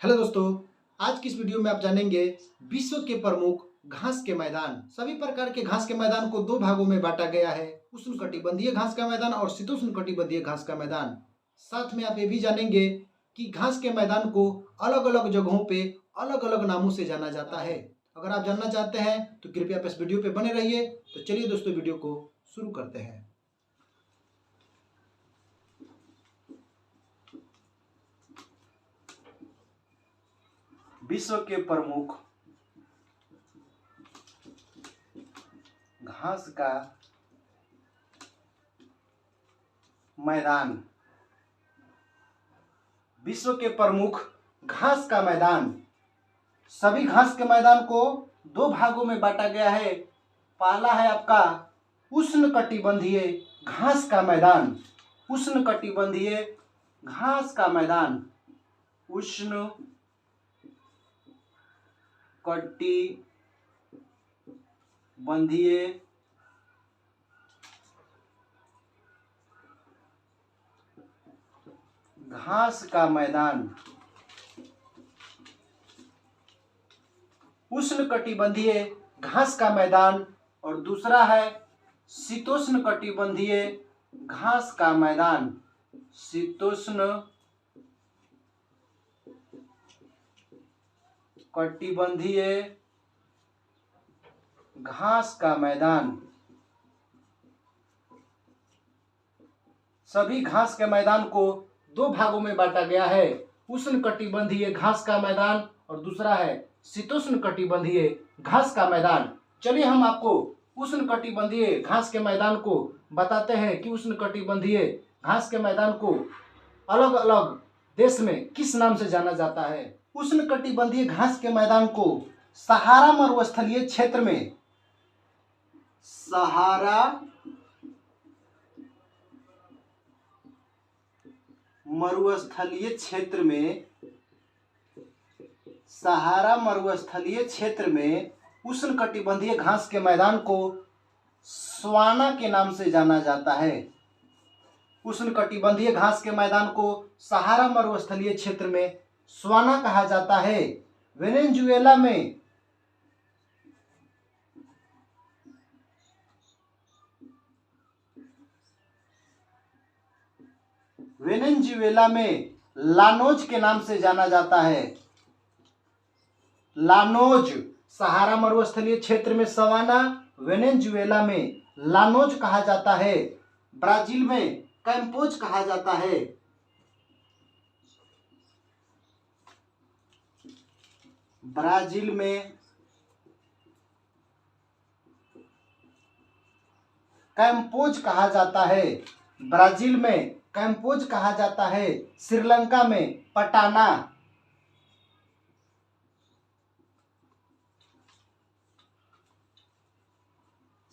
Hello दोस्तों, आज की इस वीडियो में आप जानेंगे विश्व के प्रमुख घास के मैदान। सभी प्रकार के घास के मैदान को दो भागों में बांटा गया है, उष्णकटिबंधीय घास का मैदान और शीतोष्णकटिबंधीय घास का मैदान। साथ में आप ये भी जानेंगे कि घास के मैदान को अलग अलग जगहों पे अलग अलग नामों से जाना जाता है। अगर आप जानना चाहते हैं तो कृपया आप इस वीडियो पे बने रहिए। तो चलिए दोस्तों, वीडियो को शुरू करते हैं। विश्व के प्रमुख घास का मैदान। विश्व के प्रमुख घास का मैदान। सभी घास के मैदान को दो भागों में बांटा गया है। पहला है आपका उष्णकटिबंधीय घास का मैदान। उष्णकटिबंधीय घास का मैदान। उष्ण कटिबंधीय घास का मैदान। उष्णकटिबंधीय घास का मैदान। और दूसरा है शीतोष्ण कटिबंधीय घास का मैदान। शीतोष्ण कटिबंधीय घास का मैदान। सभी घास के मैदान को दो भागों में बांटा गया है। उष्णकटिबंधीय घास का मैदान और दूसरा है शीतोष्ण कटिबंधीय घास का मैदान। चलिए हम आपको उष्णकटिबंधीय घास के मैदान को बताते हैं कि उष्णकटिबंधीय घास के मैदान को अलग अलग देश में किस नाम से जाना जाता है। उष्णकटिबंधीय घास के मैदान को सहारा मरुस्थलीय क्षेत्र में सहारा मरुस्थलीय क्षेत्र में सहारा मरुस्थलीय क्षेत्र में उष्णकटिबंधीय घास के मैदान को स्वाना के नाम से जाना जाता है। उष्णकटिबंधीय घास के मैदान को सहारा मरुस्थलीय क्षेत्र में स्वाना कहा जाता है। वेनेजुएला में लानोज के नाम से जाना जाता है। लानोज सहारा मरुस्थलीय क्षेत्र में सवाना, वेनेजुएला में लानोज कहा जाता है। ब्राजील में कैम्पोज कहा जाता है। ब्राजील में कैम्पोज कहा जाता है। ब्राजील में कैम्पोज कहा जाता है। श्रीलंका में पटाना।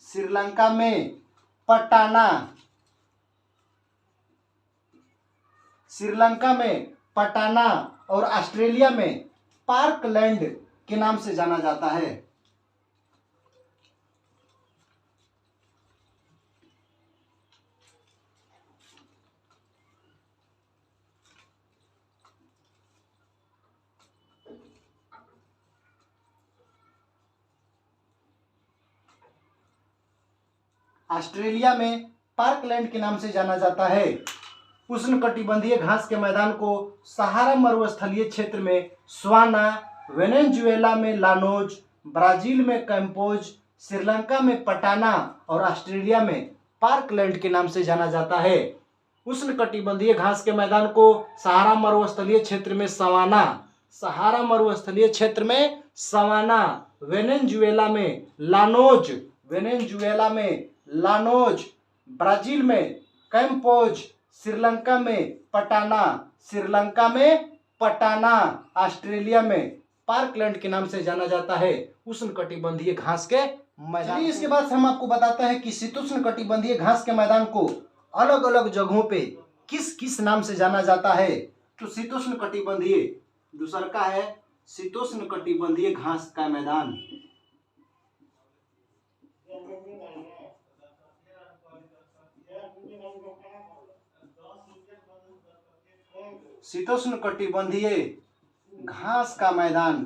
श्रीलंका में पटाना। श्रीलंका में पटाना और ऑस्ट्रेलिया में पार्कलैंड के नाम से जाना जाता है। ऑस्ट्रेलिया में पार्कलैंड के नाम से जाना जाता है। उष्णकटिबंधीय घास के मैदान को सहारा मरुस्थलीय क्षेत्र में स्वाना, वेनेजुएला में लानोज, ब्राजील में कैम्पोज, श्रीलंका में पटाना और ऑस्ट्रेलिया में पार्कलैंड के नाम से जाना जाता है। उष्णकटिबंधीय घास के मैदान को सहारा मरुस्थलीय क्षेत्र में सवाना, सहारा मरुस्थलीय क्षेत्र में सवाना, वेनेजुएला में लानोज, वेनेजुएला में लानोज, ब्राजील में कैम्पोज, श्रीलंका में पटाना, श्रीलंका में पटाना, ऑस्ट्रेलिया में पार्कलैंड के नाम से जाना जाता है उष्णकटिबंधीय घास के मैदान। इसके बाद हम आपको बताते हैं कि शीतोष्णकटिबंधीय घास के मैदान को अलग अलग जगहों पे किस किस नाम से जाना जाता है। तो शीतोष्णकटिबंधीय, दूसरा का है शीतोष्णकटिबंधीय घास का मैदान। शीतोष्णकटिबंधीय घास का मैदान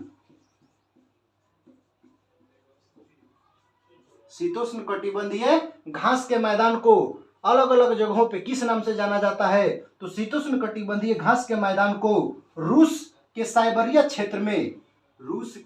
शीतोष्ण कटिबंधीय घास के मैदान को अलग अलग जगहों पे किस नाम से जाना जाता है? तो शीतोष्ण कटिबंधीय घास के मैदान को रूस के साइबेरिया क्षेत्र में रूस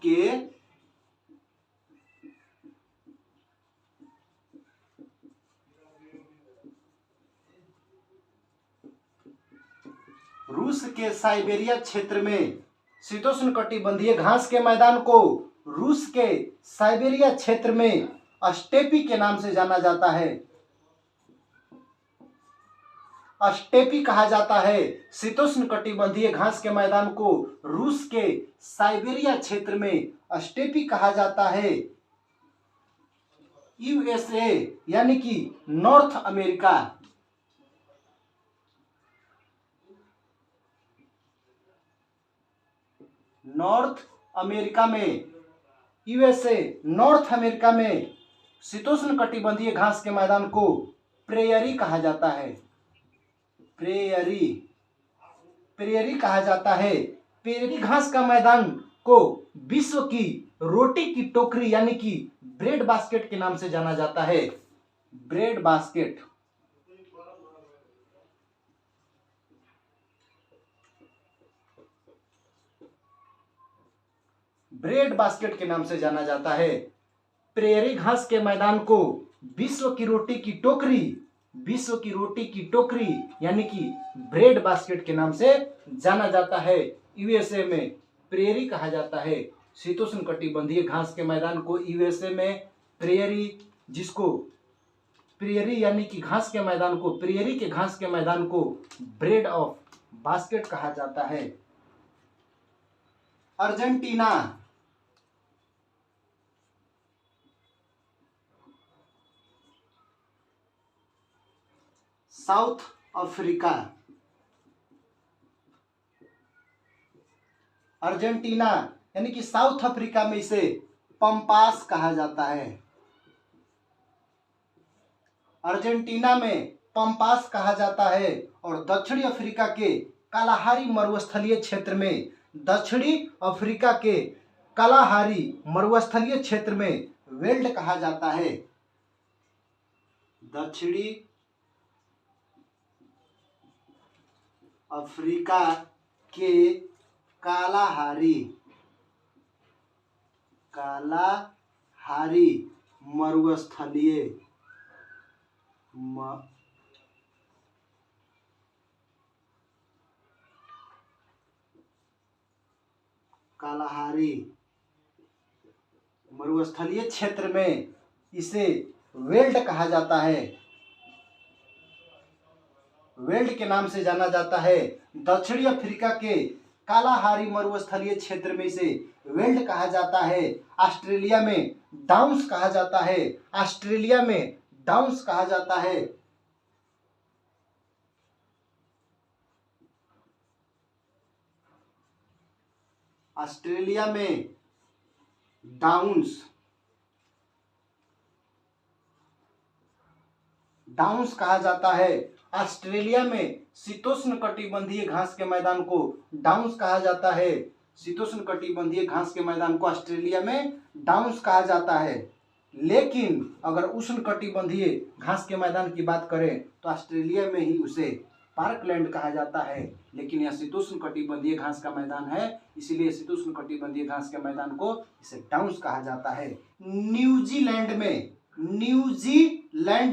के साइबेरिया क्षेत्र में शीतोष्ण कटिबंधीय घास के मैदान को रूस के साइबेरिया क्षेत्र में स्टेपी के नाम से जाना जाता है। स्टेपी कहा जाता है। शीतोष्ण कटिबंधीय घास के मैदान को रूस के साइबेरिया क्षेत्र में स्टेपी कहा जाता है। यूएसए यानी कि north America, USA north America में शीतोष्ण कटिबंधीय घास के मैदान को प्रेयरी कहा जाता है। प्रेयरी कहा जाता है। प्रेयरी घास का मैदान को विश्व की रोटी की टोकरी यानी कि ब्रेड बास्केट के नाम से जाना जाता है। Bread basket. ब्रेड बास्केट के नाम से जाना जाता है। प्रेयरी घास के मैदान को विश्व की रोटी की टोकरी यानी कि ब्रेड बास्केट के नाम से जाना जाता है। यूएसए में प्रेयरी कहा जाता है। शीतोष्ण कटिबंधीय घास के मैदान को यूएसए में प्रेयरी, जिसको प्रेयरी यानी कि घास के मैदान को, प्रेयरी के घास के मैदान को ब्रेड ऑफ बास्केट कहा जाता है। Argentina, south Africa. अर्जेंटीना यानी कि साउथ अफ्रीका में इसे पंपास कहा जाता है। अर्जेंटीना में पंपास कहा जाता है। और दक्षिणी अफ्रीका के कालाहारी मरुस्थलीय क्षेत्र में, दक्षिणी अफ्रीका के कालाहारी मरुस्थलीय क्षेत्र में वेल्ड कहा जाता है। दक्षिणी अफ्रीका के कालाहारी मरुस्थलीय क्षेत्र में इसे वेल्ड कहा जाता है। वेल्ड के नाम से जाना जाता है। दक्षिणी अफ्रीका के कालाहारी मरुस्थलीय क्षेत्र में इसे वेल्ड कहा जाता है। ऑस्ट्रेलिया में डाउन्स कहा जाता है। ऑस्ट्रेलिया में डाउन्स कहा जाता है। ऑस्ट्रेलिया में डाउन्स कहा जाता है। ऑस्ट्रेलिया में शीतोष्ण कटिबंधीय घास के मैदान को डाउन्स कहा जाता है। शीतोष्ण कटिबंधीय घास के मैदान को ऑस्ट्रेलिया में डाउन्स कहा जाता है। लेकिन अगर उष्ण कटिबंधीय घास के मैदान की बात करें तो ऑस्ट्रेलिया में ही उसे पार्कलैंड कहा जाता है। लेकिन यह शीतोष्ण कटिबंधीय घास का मैदान है, इसीलिए शीतोष्ण कटिबंधीय घास के मैदान को इसे डाउन्स कहा जाता है। न्यूजीलैंड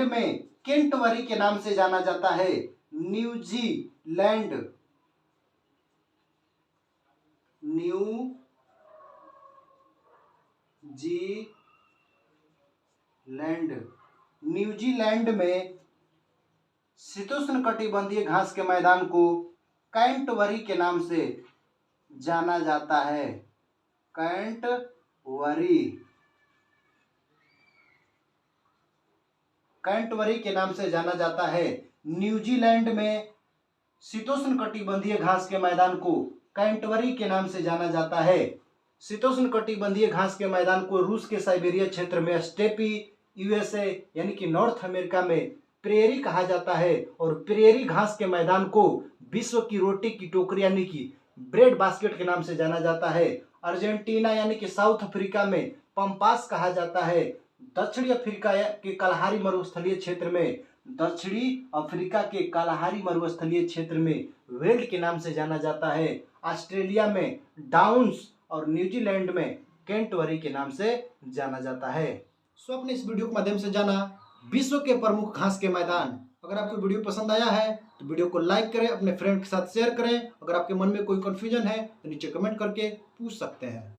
में केंटबरी के नाम से जाना जाता है। न्यूजीलैंड में शीतोष्ण कटिबंधीय घास के मैदान को कैंटबरी के नाम से जाना जाता है। कैंटबरी के नाम से जाना जाता है। न्यूजीलैंड में शीतोष्ण कटिबंधीय घास के मैदान को कैंटबरी के नाम से जाना जाता है। शीतोष्ण कटिबंधीय घास के मैदान को रूस के साइबेरिया क्षेत्र में स्टेपी, यूएसए यानी कि नॉर्थ अमेरिका में प्रेयरी कहा जाता है। और प्रेयरी घास के मैदान को विश्व की रोटी की टोकरी यानी कि ब्रेड बास्केट के नाम से जाना जाता है। अर्जेंटीना यानी कि साउथ अफ्रीका में पंपास कहा जाता है। दक्षिणी अफ्रीका के कलहारी मरुस्थलीय क्षेत्र में वेल्ड के नाम से जाना जाता है। ऑस्ट्रेलिया में डाउन्स और न्यूजीलैंड में केंटवरी के नाम से जाना जाता है। सो अपने इस वीडियो के माध्यम से जाना विश्व के प्रमुख घास के मैदान। अगर आपको वीडियो पसंद आया है तो वीडियो को लाइक करें, अपने फ्रेंड के साथ शेयर करें। अगर आपके मन में कोई कंफ्यूजन है तो नीचे कमेंट करके पूछ सकते हैं।